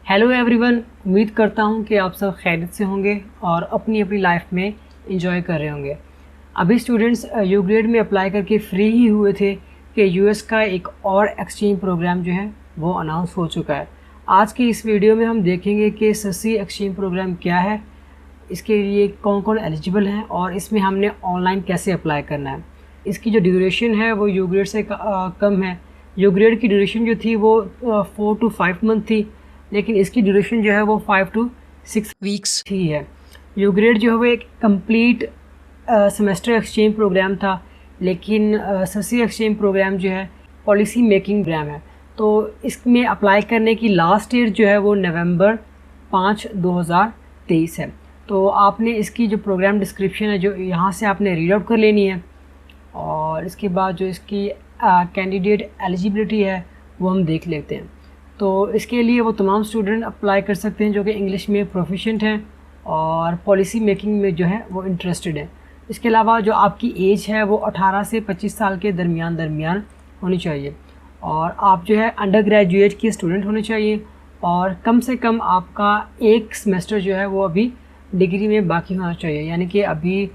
Hello everyone, उम्मीद करता हूँ कि आप सब खैरियत से होंगे और अपनी अपनी लाइफ में इंजॉय कर रहे होंगे। अभी स्टूडेंट्स यू ग्रेड में अप्लाई करके फ्री ही हुए थे कि यूएस का एक और एक्सचेंज प्रोग्राम जो है वो अनाउंस हो चुका है। आज की इस वीडियो में हम देखेंगे कि ससी एक्सचेंज प्रोग्राम क्या है, इसके लिए कौन कौन एलिजिबल हैं और इसमें हमने ऑनलाइन कैसे अप्लाई करना है। इसकी जो ड्यूरेशन है वो यू ग्रेड से कम है। यू ग्रेड की ड्यूरेशन जो थी वो 4 to 5 मंथ थी, लेकिन इसकी ड्यूरेशन जो है वो 5 to 6 वीक्स ही है। यू ग्रेड जो है वो एक कंप्लीट सेमेस्टर एक्सचेंज प्रोग्राम था, लेकिन ससी एक्सचेंज प्रोग्राम जो है पॉलिसी मेकिंग प्रोग्राम है। तो इसमें अप्लाई करने की लास्ट डेट जो है वो नवंबर 5, 2023 है। तो आपने इसकी जो प्रोग्राम डिस्क्रिप्शन है जो यहाँ से आपने रीड आउट कर लेनी है, और इसके बाद जो इसकी कैंडिडेट एलिजिबिलिटी है वो हम देख लेते हैं। तो इसके लिए वो तमाम स्टूडेंट अप्लाई कर सकते हैं जो कि इंग्लिश में प्रोफिशिएंट हैं और पॉलिसी मेकिंग में जो है वो इंटरेस्टेड हैं। इसके अलावा जो आपकी एज है वो 18 से 25 साल के दरमियान होनी चाहिए, और आप जो है अंडर ग्रेजुएट की स्टूडेंट होने चाहिए, और कम से कम आपका एक सेमेस्टर जो है वो अभी डिग्री में बाकी होना चाहिए। यानी कि अभी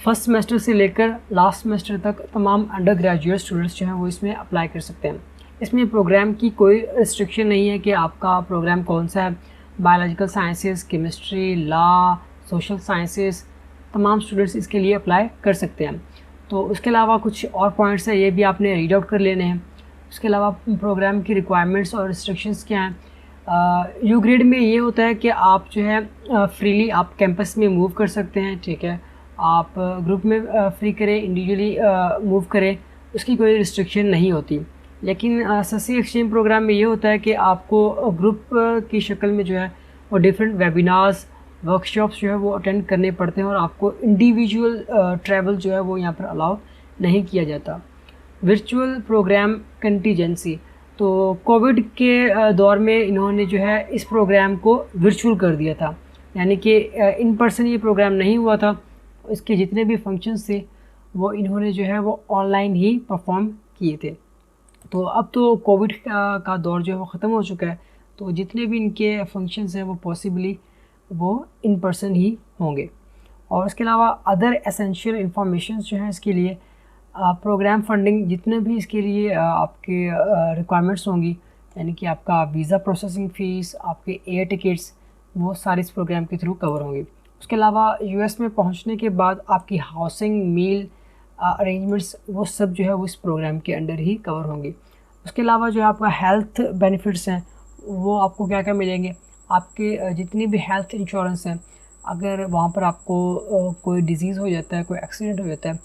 फर्स्ट सेमेस्टर से लेकर लास्ट सेमेस्टर तक तमाम अंडर ग्रेजुएट स्टूडेंट्स जो हैं वो इसमें अप्लाई कर सकते हैं। इसमें प्रोग्राम की कोई रिस्ट्रिक्शन नहीं है कि आपका प्रोग्राम कौन सा है। Biological sciences, chemistry, law, social sciences, तमाम स्टूडेंट्स इसके लिए अप्लाई कर सकते हैं। तो उसके अलावा कुछ और पॉइंट्स हैं, ये भी आपने रीड आउट कर लेने हैं। उसके अलावा प्रोग्राम की रिक्वायरमेंट्स और रिस्ट्रिक्शंस क्या हैं। यू ग्रेड में ये होता है कि आप जो है फ्रीली आप कैंपस में मूव कर सकते हैं, ठीक है। आप ग्रुप में फ्री करें, इंडिविजुअली मूव करें, उसकी कोई रिस्ट्रिक्शन नहीं होती। लेकिन ससी एक्सचेंज प्रोग्राम में ये होता है कि आपको ग्रुप की शक्ल में जो है वो डिफरेंट वेबिनार्स, वर्कशॉप्स जो है वो अटेंड करने पड़ते हैं, और आपको इंडिविजुअल ट्रैवल जो है वो यहाँ पर अलाउ नहीं किया जाता। वर्चुअल प्रोग्राम कंटीजेंसी, तो कोविड के दौर में इन्होंने जो है इस प्रोग्राम को वर्चुअल कर दिया था, यानी कि इन पर्सन ये प्रोग्राम नहीं हुआ था। इसके जितने भी फंक्शंस थे वो इन्होंने जो है वो ऑनलाइन ही परफॉर्म किए थे। तो अब तो कोविड का दौर जो है वो ख़त्म हो चुका है, तो जितने भी इनके फंक्शंस हैं वो पॉसिबली वो इन पर्सन ही होंगे। और इसके अलावा अदर एसेंशियल इंफॉर्मेशन जो हैं इसके लिए, प्रोग्राम फंडिंग जितने भी इसके लिए आपके रिक्वायरमेंट्स होंगी, यानी कि आपका वीज़ा प्रोसेसिंग फ़ीस, आपके एयर टिकट्स, वो सारे इस प्रोग्राम के थ्रू कवर होंगी। उसके अलावा यूएस में पहुंचने के बाद आपकी हाउसिंग, मील अरेंजमेंट्स, वो सब जो है वो इस प्रोग्राम के अंडर ही कवर होंगी। उसके अलावा जो आपका हेल्थ बेनिफिट्स हैं वो आपको क्या क्या मिलेंगे। आपके जितनी भी हेल्थ इंश्योरेंस हैं, अगर वहाँ पर आपको कोई डिज़ीज़ हो जाता है, कोई एक्सीडेंट हो जाता है,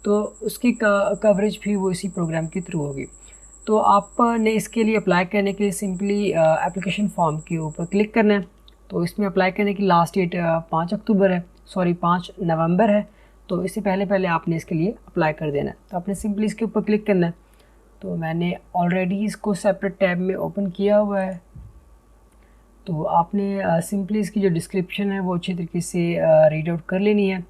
तो उसकी कवरेज भी वो इसी प्रोग्राम के थ्रू होगी। तो आपने इसके लिए अप्लाई करने के लिए सिंपली एप्लीकेशन फॉर्म के ऊपर क्लिक करना है। तो इसमें अप्लाई करने की लास्ट डेट 5 नवंबर है। तो इससे पहले आपने इसके लिए अप्लाई कर देना है। तो आपने सिंपली इसके ऊपर क्लिक करना है। तो मैंने ऑलरेडी इसको सेपरेट टैब में ओपन किया हुआ है। तो आपने सिंपली इसकी जो डिस्क्रिप्शन है वो अच्छी तरीके से रीड आउट कर लेनी है,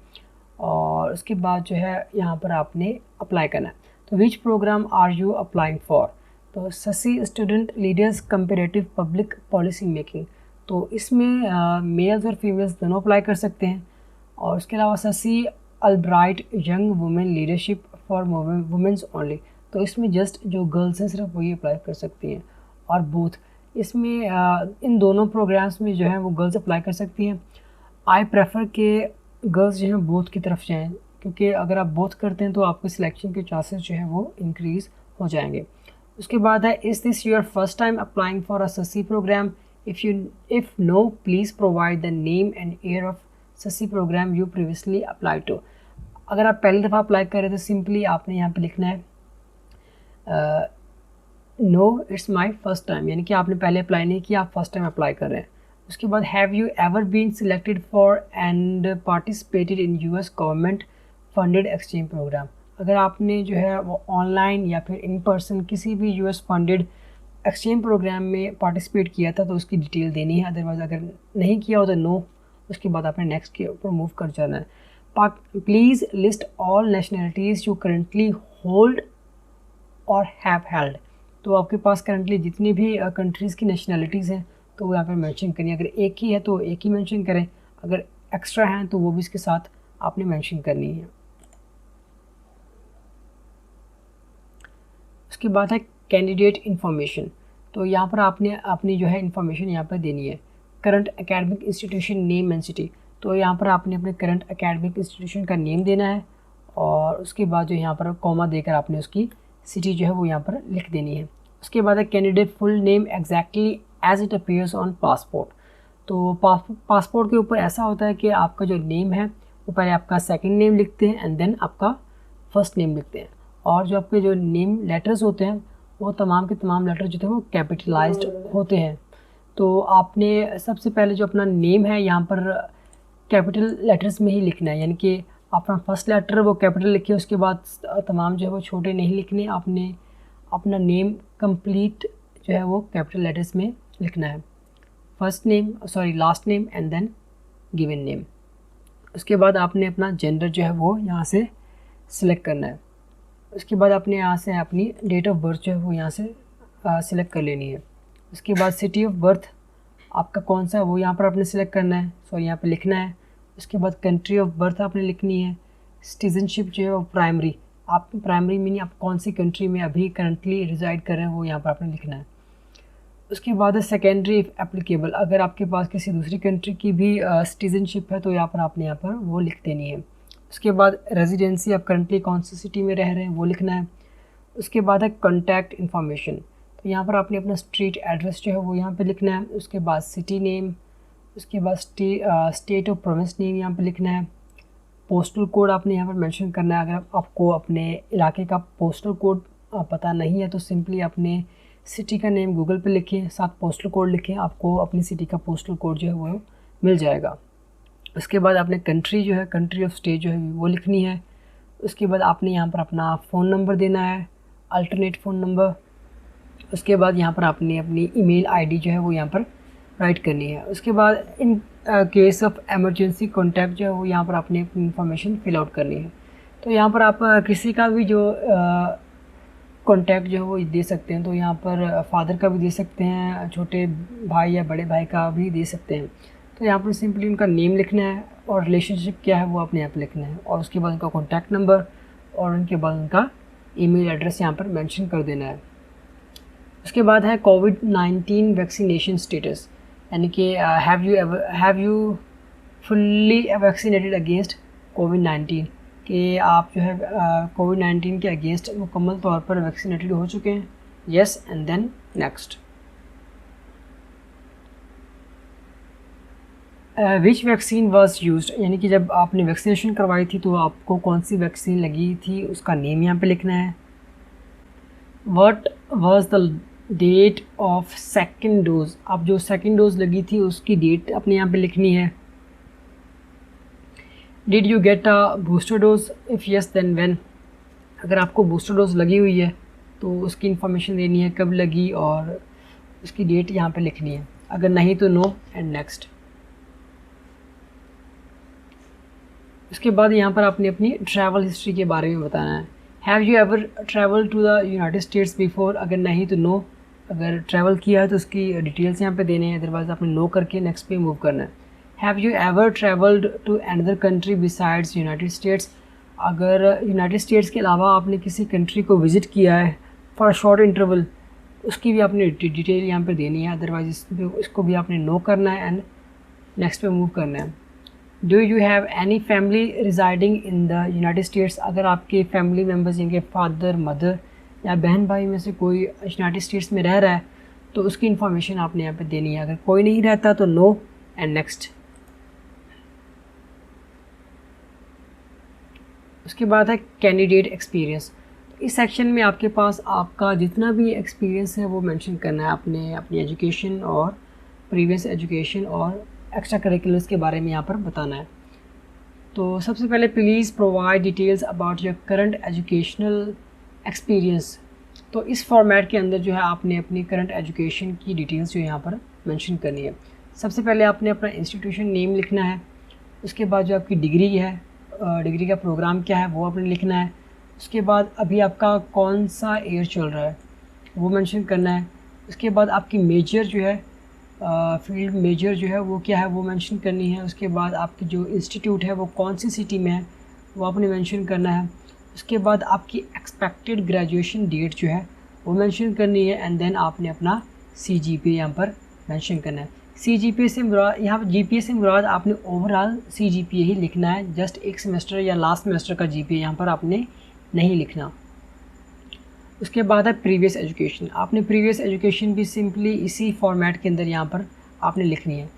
और उसके बाद जो है यहाँ पर आपने अप्लाई करना है। तो which program are you applying for? तो SUSI student leaders comparative public policy making. तो इसमें मेल्स और फीमेल्स दोनों अप्लाई कर सकते हैं। और उसके अलावा SUSI Albright young women leadership for womens only. तो इसमें जस्ट जो गर्ल्स हैं सिर्फ वही अप्लाई कर सकती हैं, और बोथ इसमें इन दोनों प्रोग्राम्स में जो है वो गर्ल्स अप्लाई कर सकती हैं। आई प्रेफर के गर्ल्स जो हैं बोथ की तरफ जाएँ, क्योंकि अगर आप बोथ करते हैं तो आपके सिलेक्शन के चांसेस जो हैं वो इंक्रीज़ हो जाएंगे। उसके बाद है, is this your first time applying for a SUSI program? If no please provide the name and year of SUSI program you previously apply to. अगर आप पहली दफ़ा अप्लाई कर रहे हैं तो सिंपली आपने यहाँ पे लिखना है no it's my first time, यानी कि आपने पहले अप्लाई नहीं किया, आप फर्स्ट टाइम अप्लाई कर रहे हैं। उसके बाद have you ever been selected for and participated in US government funded exchange program. अगर आपने जो है वो ऑनलाइन या फिर इन पर्सन किसी भी यूएस फंडेड एक्सचेंज प्रोग्राम में पार्टिसिपेट किया था तो उसकी डिटेल देनी है। अदरवाइज़ अगर नहीं किया हो तो नो, उसके बाद आपने नेक्स्ट के ऊपर मूव कर जाना है। Please list all nationalities you currently hold और हैव हेल्ड। तो आपके पास करंटली जितनी भी कंट्रीज़ की नेशनलिटीज़ हैं तो वो यहाँ पर मेंशन करिए। अगर एक ही है तो एक ही मेंशन करें, अगर एक्स्ट्रा हैं तो वो भी इसके साथ आपने मेंशन करनी है। उसके बाद है कैंडिडेट इन्फॉर्मेशन। तो यहाँ पर आपने अपनी जो है इन्फॉर्मेशन यहाँ पर देनी है। Current academic institution name and city, तो यहाँ पर आपने अपने करंट एकेडमिक इंस्टीट्यूशन का नेम देना है और उसके बाद जो यहाँ पर कॉमा देकर आपने उसकी सिटी जो है वो यहाँ पर लिख देनी है। उसके बाद है candidate full name exactly as it appears on passport. तो पासपोर्ट के ऊपर ऐसा होता है कि आपका जो नेम है वो पहले आपका सेकंड नेम लिखते हैं एंड देन आपका फर्स्ट नेम लिखते हैं, और जो आपके जो नेम लेटर्स होते हैं वो तमाम के तमाम लेटर जो थे वो कैपिटलाइज्ड होते हैं। तो आपने सबसे पहले जो अपना नेम है यहाँ पर कैपिटल लेटर्स में ही लिखना है, यानी कि अपना फर्स्ट लेटर वो कैपिटल लिखिए, उसके बाद तमाम जो है वो छोटे नहीं लिखने, आपने अपना नेम कंप्लीट जो है वो कैपिटल लेटर्स में लिखना है। First name last name and then given name. उसके बाद आपने अपना जेंडर जो है वो यहाँ से सिलेक्ट करना है। उसके बाद आपने यहाँ से अपनी डेट ऑफ बर्थ जो है वो यहाँ से सिलेक्ट कर लेनी है। उसके बाद सिटी ऑफ बर्थ आपका कौन सा है वो यहाँ पर आपने सिलेक्ट करना है, यहाँ पे लिखना है। उसके बाद कंट्री ऑफ बर्थ आपने लिखनी है। सिटीजनशिप जो है वो प्राइमरी, आप प्राइमरी मीनिंग आप कौन सी कंट्री में अभी करंटली रिजाइड कर रहे हैं वो यहाँ पर आपने लिखना है। उसके बाद है सेकेंडरी इफ़ एप्लीकेबल, अगर आपके पास किसी दूसरी कंट्री की भी सिटीजनशिप है तो यहाँ पर आपने यहाँ पर वो लिख देनी है। उसके बाद रेजिडेंसी, आप करंटली कौन सी सिटी में रह रहे हैं वो लिखना है। उसके बाद है कॉन्टैक्ट इन्फॉर्मेशन, तो यहाँ पर आपने अपना स्ट्रीट एड्रेस जो है वो यहाँ पे लिखना है। उसके बाद सिटी नेम, उसके बाद स्टेट और प्रोविंस नेम यहाँ पे लिखना है। पोस्टल कोड आपने यहाँ पर मेंशन करना है। अगर आपको अपने इलाके का पोस्टल कोड पता नहीं है तो सिंपली अपने सिटी का नेम गूगल पे लिखें, साथ पोस्टल कोड लिखें, आपको अपनी सिटी का पोस्टल कोड जो है वो मिल जाएगा। उसके बाद आपने कंट्री जो है, कंट्री ऑफ स्टेट जो है वो लिखनी है। उसके बाद आपने यहाँ पर अपना फ़ोन नंबर देना है, अल्टरनेट फ़ोन नंबर। उसके बाद यहाँ पर आपने अपनी ईमेल आईडी जो है वो यहाँ पर राइट करनी है। उसके बाद in case of emergency contact जो है वो यहाँ पर आपने अपनी इन्फॉर्मेशन फिल आउट करनी है। तो यहाँ पर आप किसी का भी जो कॉन्टैक्ट जो है वो दे सकते हैं, तो यहाँ पर फादर का भी दे सकते हैं, छोटे भाई या बड़े भाई का भी दे सकते हैं। तो यहाँ पर सिंपली उनका नेम लिखना है और रिलेशनशिप क्या है वो अपने यहाँ पर लिखना है, और उसके बाद उनका कॉन्टैक्ट नंबर और उनके बाद उनका ईमेल एड्रेस यहाँ पर मेंशन कर देना है। उसके बाद है कोविड-19 वैक्सीनेशन स्टेटस, यानी कि have you fully vaccinated against कोविड-19, कि आप जो है कोविड-19 के अगेंस्ट मुकम्मल तौर पर वैक्सीनेटेड हो चुके हैं, yes and then next. Which vaccine was used, यानी कि जब आपने वैक्सीनेशन करवाई थी तो आपको कौन सी वैक्सीन लगी थी उसका नेम यहाँ पे लिखना है। What was the date of second dose, आप जो सेकेंड डोज लगी थी उसकी डेट अपने यहाँ पे लिखनी है। Did you get a booster dose, if yes then when, अगर आपको बूस्टर डोज लगी हुई है तो उसकी इन्फॉर्मेशन देनी है, कब लगी और उसकी डेट यहाँ पे लिखनी है, अगर नहीं तो नो एंड नेक्स्ट। उसके बाद यहाँ पर आपने अपनी ट्रैवल हिस्ट्री के बारे में बताना है। Have you ever travel to the United States before, अगर नहीं तो नो, अगर ट्रैवल किया है तो उसकी डिटेल्स यहाँ पे देने हैं, अदरवाइज आपने नो करके नेक्स्ट पे मूव करना है। Have you ever travelled to another country besides United States, अगर यूनाइटेड स्टेट्स के अलावा आपने किसी कंट्री को विज़िट किया है फॉर अ शॉर्ट इंटरवल, उसकी भी आपने डिटेल यहाँ पर देनी है, अदरवाइज इसको भी आपने नो करना है एंड नेक्स्ट पे मूव करना है। Do you have any family residing in the United States, अगर आपके फैमिली मेम्बर्स जिनके फादर मदर या बहन भाई में से कोई यूनाइटेड स्टेट्स में रह रहा है तो उसकी इन्फॉर्मेशन आपने यहाँ पे देनी है, अगर कोई नहीं रहता तो नो एंड नेक्स्ट। उसके बाद है कैंडिडेट एक्सपीरियंस, इस सेक्शन में आपके पास आपका जितना भी एक्सपीरियंस है वो मेंशन करना है, आपने अपनी एजुकेशन और प्रीवियस एजुकेशन और एक्स्ट्रा करिकुलर्स के बारे में यहाँ पर बताना है। तो सबसे पहले please provide details about your current educational experience, तो इस फॉर्मेट के अंदर जो है आपने अपनी करंट एजुकेशन की डिटेल्स जो यहाँ पर मेंशन करनी है। सबसे पहले आपने अपना इंस्टीट्यूशन नेम लिखना है, उसके बाद जो आपकी डिग्री है, डिग्री का प्रोग्राम क्या है वो आपने लिखना है। उसके बाद अभी आपका कौन सा ईयर चल रहा है वो मेंशन करना है। उसके बाद आपकी मेजर जो है फील्ड मेजर जो है वो क्या है वो मेंशन करनी है। उसके बाद आपकी जो इंस्टीट्यूट है वो कौन सी सिटी में है वो आपने मेंशन करना है। उसके बाद आपकी एक्सपेक्टेड ग्रेजुएशन डेट जो है वो मेंशन करनी है। एंड देन आपने अपना CGPA यहाँ पर मेंशन करना है। CGPA से मुराद, यहाँ पर GPA से मुराद आपने ओवरऑल CGPA ही लिखना है, जस्ट एक सेमेस्टर या लास्ट सेमेस्टर का GPA यहाँ पर आपने नहीं लिखना। उसके बाद है प्रीवियस एजुकेशन। आपने प्रीवियस एजुकेशन भी सिंपली इसी फॉर्मेट के अंदर यहाँ पर आपने लिखनी है।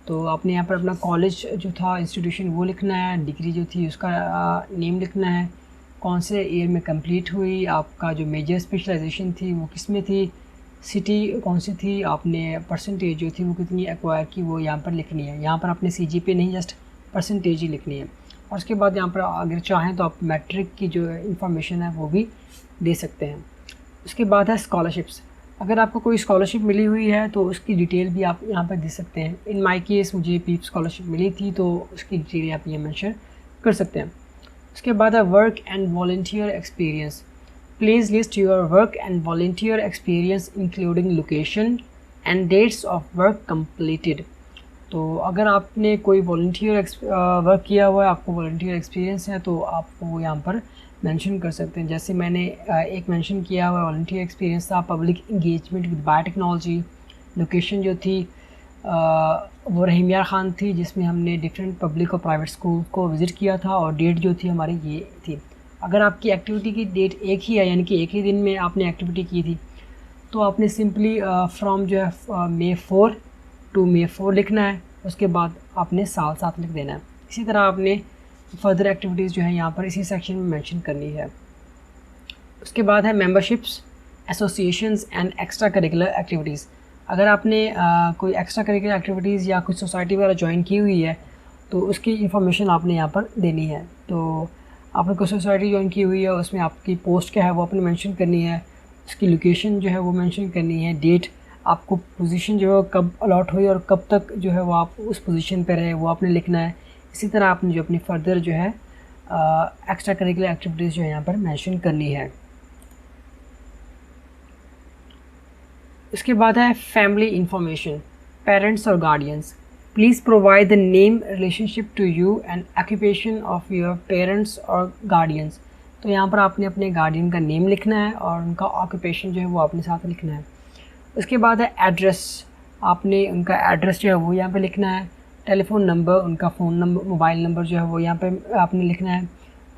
तो आपने यहाँ पर अपना कॉलेज जो था, इंस्टीट्यूशन, वो लिखना है। डिग्री जो थी उसका नेम लिखना है, कौन से ईयर में कंप्लीट हुई, आपका जो मेजर स्पेशलाइजेशन थी वो किस में थी, सिटी कौन सी थी, आपने परसेंटेज जो थी वो कितनी एक्वायर की वो यहाँ पर लिखनी है। यहाँ पर आपने CGPA नहीं, जस्ट परसेंटेज ही लिखनी है। और उसके बाद यहाँ पर अगर चाहें तो आप मैट्रिक की जो इंफॉर्मेशन है वो भी दे सकते हैं। उसके बाद है स्कॉलरशिप्स। अगर आपको कोई स्कॉलरशिप मिली हुई है तो उसकी डिटेल भी आप यहाँ पर दे सकते हैं। इन माई केस मुझे PEEP स्कॉलरशिप मिली थी तो उसकी डिटेल आप ये मेंशन कर सकते हैं। उसके बाद है work and volunteer experience. Please list your work and volunteer experience including location and dates of work completed. तो अगर आपने कोई वॉलंटियर वर्क किया हुआ है, आपको वॉलंटियर एक्सपीरियंस है, तो आप वो यहाँ पर मेंशन कर सकते हैं। जैसे मैंने एक मेंशन किया हुआ वॉलंटियर एक्सपीरियंस था public engagement with biotechnology. Location जो थी वो रहीम ख़ान थी, जिसमें हमने डिफरेंट पब्लिक और प्राइवेट स्कूल को विज़िट किया था। और डेट जो थी हमारी ये थी। अगर आपकी एक्टिविटी की डेट एक ही है, यानी कि एक ही दिन में आपने एक्टिविटी की थी, तो आपने सिंपली फ्रॉम जो है May 4 to May 4 लिखना है। उसके बाद आपने साल साथ लिख देना है। इसी तरह आपने फर्दर एक्टिविटीज़ जो है यहाँ पर इसी सेक्शन में मेंशन करनी है। उसके बाद है memberships, associations and extra curricular activities. अगर आपने कोई एक्स्ट्रा करिकुलर एक्टिविटीज़ या कुछ सोसाइटी वगैरह ज्वाइन की हुई है तो उसकी इंफॉर्मेशन आपने यहाँ पर देनी है। तो आपने कोई सोसाइटी ज्वाइन की हुई है, उसमें आपकी पोस्ट क्या है वो आपने मेंशन करनी है। उसकी लोकेशन जो है वो मेंशन करनी है। डेट, आपको पोजीशन जो है कब अलॉट हुई और कब तक जो है वो आप उस पोजीशन पर रहे वो आपने लिखना है। इसी तरह आपने जो अपनी फर्दर जो है एक्स्ट्रा करिकुलर एक्टिविटीज़ जो है यहाँ पर मेंशन करनी है। इसके बाद है फैमिली इंफॉर्मेशन, पेरेंट्स और guardians. Please provide the name, relationship to you and occupation of your parents और गार्डियंस। तो यहाँ पर आपने अपने गार्डियन का नेम लिखना है और उनका ऑक्यूपेशन जो है वो आपने साथ लिखना है। उसके बाद है एड्रेस। आपने उनका एड्रेस जो है वो यहाँ पर लिखना है। टेलीफ़ोन नंबर, उनका फ़ोन नंबर, मोबाइल नंबर जो है वो यहाँ पे आपने लिखना है।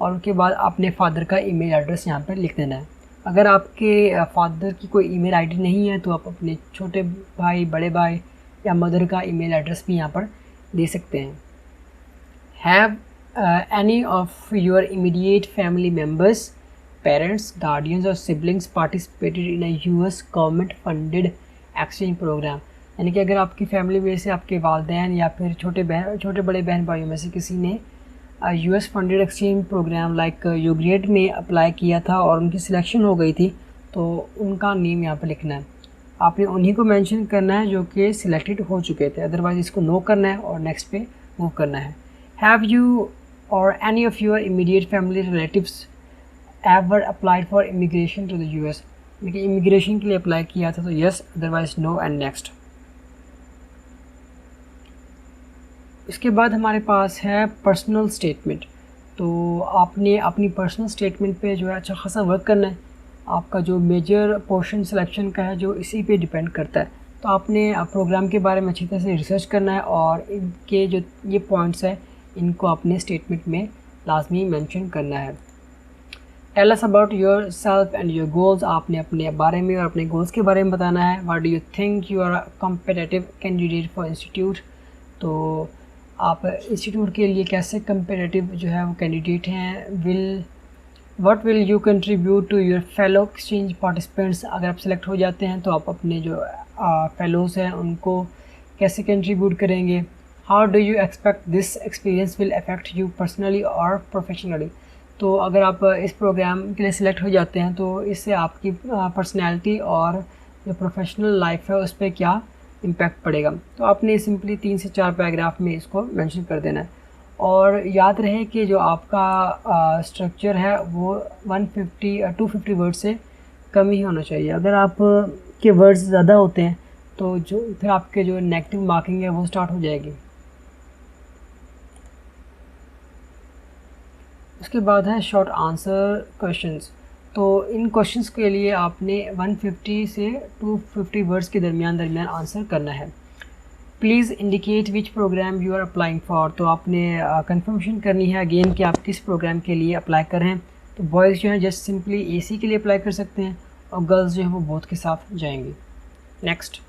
और उसके बाद आपने फ़ादर का ईमेल एड्रेस यहाँ पर लिख देना है। अगर आपके फादर की कोई ईमेल आईडी नहीं है तो आप अपने छोटे भाई, बड़े भाई या मदर का ईमेल एड्रेस भी यहाँ पर दे सकते हैं। Have any of your immediate family members, parents, guardians और siblings participated in a US government funded exchange program. यानी कि अगर आपकी फैमिली में से आपके वालिदैन या फिर छोटे बड़े बहन भाइयों में से किसी ने US funded exchange program like UGRAD में अप्लाई किया था और उनकी सिलेक्शन हो गई थी, तो उनका नेम यहाँ पर लिखना है। आपने उन्हीं को मेंशन करना है जो कि सिलेक्टेड हो चुके थे, अदरवाइज़ इसको नो करना है और नेक्स्ट पे मूव करना है। Have you or any of your immediate family relatives ever applied for immigration to the US। यानी कि इमिग्रेशन के लिए अप्लाई किया था तो yes, otherwise no and next. इसके बाद हमारे पास है पर्सनल स्टेटमेंट। तो आपने अपनी पर्सनल स्टेटमेंट पे जो है अच्छा खासा वर्क करना है। आपका जो मेजर पोर्शन सिलेक्शन का है जो इसी पे डिपेंड करता है। तो आपने प्रोग्राम के बारे में अच्छी तरह से रिसर्च करना है और इनके जो ये पॉइंट्स हैं इनको अपने स्टेटमेंट में लाजमी मेंशन करना है। Tell us about yourself and your goals. आपने अपने बारे में और अपने गोल्स के बारे में बताना है। What do you think you are a competitive candidate for institute. तो आप इंस्टीट्यूट के लिए कैसे कम्पिटिटिव जो है वो कैंडिडेट हैं। What will you contribute to your fellow exchange participants. अगर आप सेलेक्ट हो जाते हैं तो आप अपने जो फेलोज़ हैं उनको कैसे कंट्रीब्यूट करेंगे। How do you expect this experience will affect you personally और प्रोफेशनली। तो अगर आप इस प्रोग्राम के लिए सिलेक्ट हो जाते हैं तो इससे आपकी पर्सनैलिटी और जो प्रोफेशनल लाइफ है उस पर क्या इम्पैक्ट पड़ेगा। तो आपने सिंपली 3 से 4 पैराग्राफ में इसको मेंशन कर देना है। और याद रहे कि जो आपका स्ट्रक्चर है वो 250 वर्ड से कम ही होना चाहिए। अगर आप के वर्ड्स ज़्यादा होते हैं तो जो फिर आपके जो नेगेटिव मार्किंग है वो स्टार्ट हो जाएगी। उसके बाद है शॉर्ट आंसर क्वेश्चंस। तो इन क्वेश्चंस के लिए आपने 150 से 250 वर्ड्स के दरमियान आंसर करना है। Please indicate which program you are applying for. तो आपने कंफर्मेशन करनी है अगेन कि आप किस प्रोग्राम के लिए अप्लाई कर रहे हैं। तो बॉयज़ जो हैं जस्ट सिंपली एसी के लिए अप्लाई कर सकते हैं और गर्ल्स जो हैं वो बोथ के साथ जाएंगी। नेक्स्ट,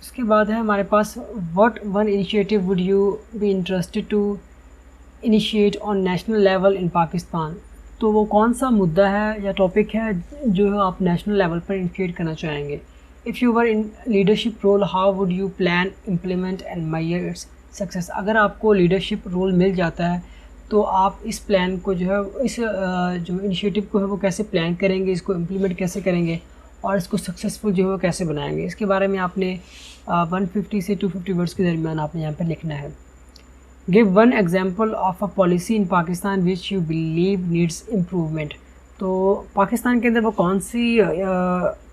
उसके बाद है हमारे पास what one initiative would you be interested to initiate on national level in Pakistan. तो वो कौन सा मुद्दा है या टॉपिक है जो आप नेशनल लेवल पर इनिशिएट करना चाहेंगे। If you were in leadership role how would you plan implement and measure its success. अगर आपको लीडरशिप रोल मिल जाता है तो आप इस प्लान को जो है इस जो इनिशिएटिव को है वो कैसे प्लान करेंगे, इसको इम्प्लीमेंट कैसे करेंगे और इसको सक्सेसफुल जो है वो कैसे बनाएंगे। इसके बारे में आपने 150 से 250 वर्ड्स के दरमियान आपने यहाँ पर लिखना है। Give one example of a policy in Pakistan which you believe needs improvement. तो पाकिस्तान के अंदर वो कौन सी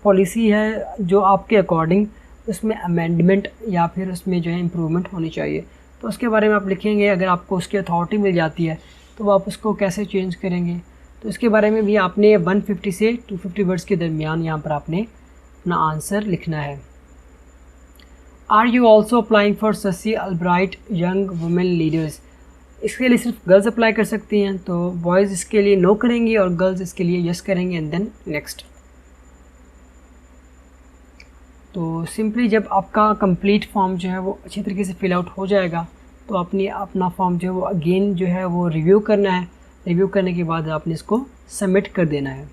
पॉलिसी है जो आपके अकॉर्डिंग उसमें अमेंडमेंट या फिर उसमें जो है इम्प्रूवमेंट होनी चाहिए। तो उसके बारे में आप लिखेंगे। अगर आपको उसकी अथॉरिटी मिल जाती है तो आप उसको कैसे चेंज करेंगे। तो इसके बारे में भी आपने 150 से 250 वर्ड्स के दरमियान यहाँ पर आपने अपना आंसर लिखना है। Are you also applying for SUSI Albright young women leaders. इसके लिए सिर्फ गर्ल्स अप्लाई कर सकती हैं। तो बॉयज़ इसके लिए नो करेंगे और गर्ल्स इसके लिए यस करेंगे एंड देन नेक्स्ट। तो सिंपली जब आपका कंप्लीट फॉर्म जो है वो अच्छी तरीके से फिल आउट हो जाएगा तो आपने अपना फॉर्म जो है वो अगेन जो है वो रिव्यू करना है। रिव्यू करने के बाद आपने इसको सबमिट कर देना है।